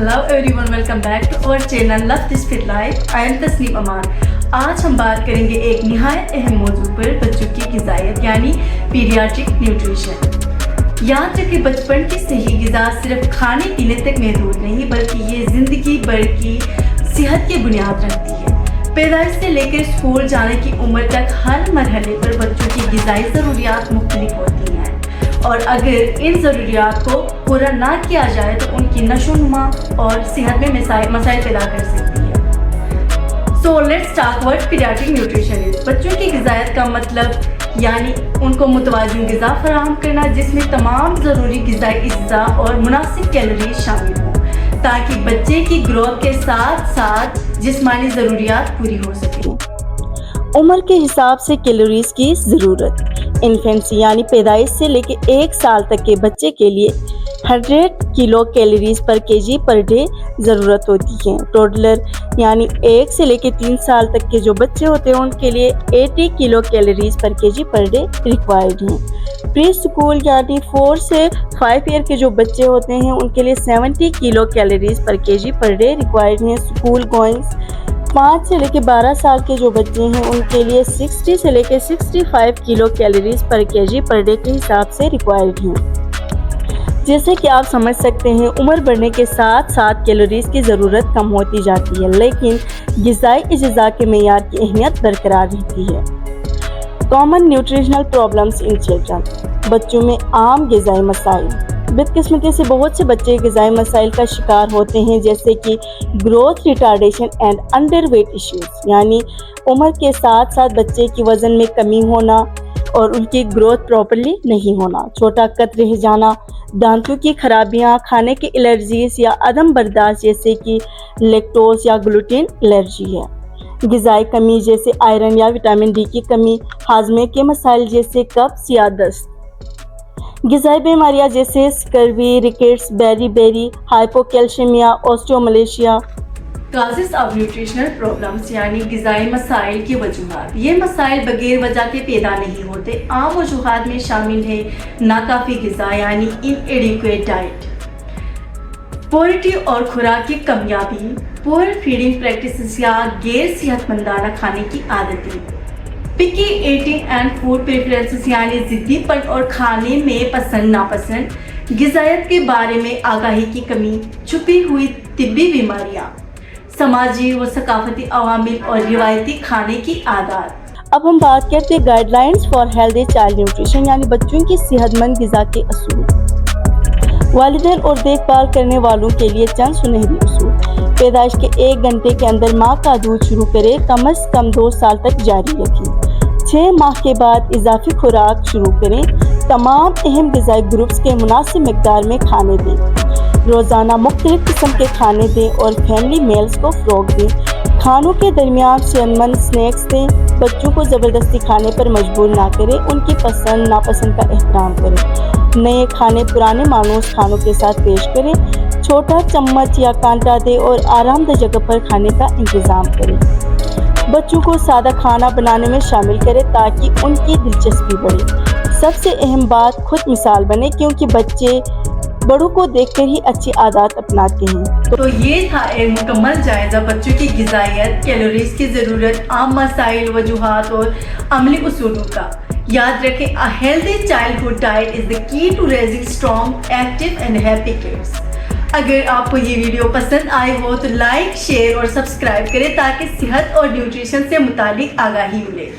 Hello everyone, welcome back to our channel Love This Fit Life. I am Tasneem अमान. आज हम बात करेंगे एक निहायत अहम मौजू पर, बच्चों की ग़िज़ाइयत यानी पीडियाट्रिक न्यूट्रिशन. याद रखें, बचपन की सही ग़िज़ा सिर्फ खाने पीने तक महदूद नहीं, बल्कि ये ज़िंदगी भर की सेहत की बुनियाद रखती है. पैदाइश से लेकर स्कूल जाने की उम्र तक हर मरहले पर बच्चों की ग़िज़ाई ज़रूरियात मुख्तलिफ होती हैं, और अगर इन ज़रूरियात को पूरा ना किया जाए तो उनकी नशोनुमा और सेहत में मसाइल पैदा कर सकती है. So let's talk about paediatric nutrition. बच्चों की ग़िज़ायत का मतलब यानी उनको मुतवाज़िन ग़िज़ा फराहम करना, जिसमें तमाम ज़रूरी ग़िज़ाई अज्जा और मुनासिब कैलोरीज शामिल हों, ताकि बच्चे की ग्रोथ के साथ साथ जिस्मानी ज़रूरियात पूरी हो सकें. उम्र के हिसाब से कैलोरीज की ज़रूरत. इन्फेंसी यानी पैदाइश से लेकर 1 साल तक के बच्चे के लिए 100 किलो कैलोरीज पर केजी पर डे ज़रूरत होती है. टोडलर यानी 1 से लेकर 3 साल तक के जो बच्चे होते हैं उनके लिए 80 किलो कैलोरीज पर केजी पर डे रिक्वायर्ड हैं. प्री स्कूल यानी 4 से 5 ईयर के जो बच्चे होते हैं उनके लिए 70 किलो कैलोरीज पर केजी पर डे रिक्वायर्ड हैं. स्कूल गोइंग्स 5 से लेकर 12 साल के जो बच्चे हैं उनके लिए 60 से लेकर 65 किलो कैलोरीज पर केजी पर डे के हिसाब से रिक्वायर्ड हैं. जैसे कि आप समझ सकते हैं, उम्र बढ़ने के साथ साथ कैलोरीज की ज़रूरत कम होती जाती है, लेकिन ग़िज़ाई अज्जा के मेयार की अहमियत बरकरार रहती है. Common nutritional problems in children. बच्चों में आम ग़िज़ाई मसाइल. बदकिस्मती से बहुत से बच्चे ग़िज़ाई मसाइल का शिकार होते हैं, जैसे कि growth retardation and underweight issues, यानी उम्र के साथ साथ बच्चे की वज़न में कमी होना और उनकी ग्रोथ प्रॉपर्ली नहीं होना, छोटा कद रह जाना, दांतों की खराबियां, खाने की एलर्जीज़ या अदम बर्दाश्त जैसे कि लैक्टोज या ग्लूटेन एलर्जी है. ग़िज़ाई कमी जैसे आयरन या विटामिन डी की कमी, हाजमे के मसाइल जैसे कब्ज़ या दस्त. ग़िज़ाई बीमारियां जैसे scurvy, rickets, beri, hypocalcaemia, osteomalacia. Causes of nutritional problems यानी ग़िज़ाई मसाइल की वजूहात. ये मसाइल बगैर वजह के पैदा नहीं होते. आम वजूहात में शामिल है नाकाफ़ी ग़िज़ा यानी इनएडिक्वेट डाइट, पोवर्टी और खुराक की कमियाबी, पुअर फीडिंग प्रैक्टिसेस या गैर सेहतमंदाना खाने की आदतें, picky eating and food preferences यानी ज़िद्दीपन और खाने में पसंद नापसंद, ग़िज़ायत के बारे में आगाही की कमी, छुपी हुई तिब्बी बीमारियाँ, समाजी व सकाफती अवामिल और रिवायती खाने की आदत. अब हम बात करते हैं guidelines for healthy child nutrition यानी बच्चों की सेहतमंद ग़िज़ा के असूल. वालिदैन और देखभाल करने वालों के लिए चंद सुनहरी उसूल. पैदाइश के 1 घंटे के अंदर माँ का दूध शुरू करें, कम से कम 2 साल तक जारी रखें. 6 माह के बाद इजाफी खुराक शुरू करें. तमाम अहम ग़िज़ाई ग्रुप्स के मुनासिब मकदार में खाने दें. रोज़ाना मुख्तलिफ किस्म के खाने दें और फैमिली मील्स को फ़रोग़ दें. खानों के दरमियान सेहतमंद स्नैक्स दें. बच्चों को ज़बरदस्ती खाने पर मजबूर ना करें, उनकी पसंद नापसंद का एहतराम करें. नए खाने पुराने मानूस खानों के साथ पेश करें. छोटा चम्मच या कांटा दें और आरामदेह जगह पर खाने का इंतज़ाम करें. बच्चों को सादा खाना बनाने में शामिल करें ताकि उनकी दिलचस्पी बढ़े. सबसे अहम बात, खुद मिसाल बने, क्योंकि बच्चे बड़ों को देखकर ही अच्छी आदत अपनाते हैं. तो ये था एक मुकम्मल जायज़ा बच्चों की ग़िज़ाइयत, कैलोरीज की ज़रूरत, आम मसाइल, वजूहात और अमली उसूलों का. याद रखें, a healthy childhood diet is the key to raising strong, active and happy kids. अगर आपको ये वीडियो पसंद आए हो तो लाइक, शेयर और सब्सक्राइब करें ताकि सेहत और न्यूट्रिशन से मुतालिक आगाही मिले.